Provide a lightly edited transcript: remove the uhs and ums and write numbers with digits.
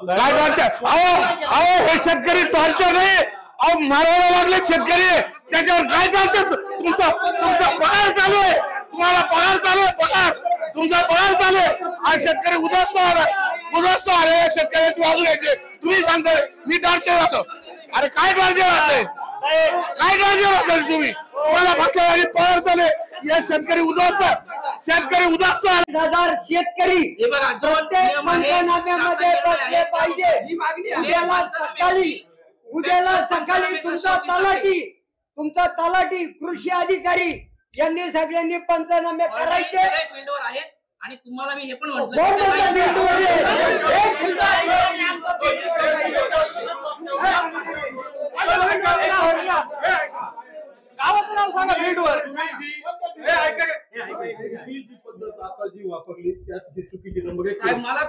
काय टॉर्चर? अहो हे शेतकरी टॉर्चर नाही, अहो मारायला लागले शेतकरी, त्याच्यावर काय टॉर्चर? तुमचा पगार चालू आहे, तुम्हाला पगार चालू आहे, पगार तुमचा पगार चालू आहे. आज शेतकरी उद्ध्वस्त आले शेतकऱ्याची बाजू घ्यायची, तुम्ही सांगताय मी टॉर्चर होतो. अरे काय टॉर्चर होतंय? काय टॉर्चर होतंय? तुम्हाला बसल्या पगार चालू आहे, या शेतकरी उद्ध्वस्त हजार शेतकरी प्रत्येक पंचनाम्यामध्ये बसले पाहिजे. उद्याला सकाळी तुमचा तलाठी कृषी अधिकारी यांनी सगळ्यांनी पंचनामे करायचे. आणि तुम्हाला मी हे पण गावाचं नाव सांगा फील्डवर. जी पद्धत आता जी वापरली त्यात चुकीची नंबर मला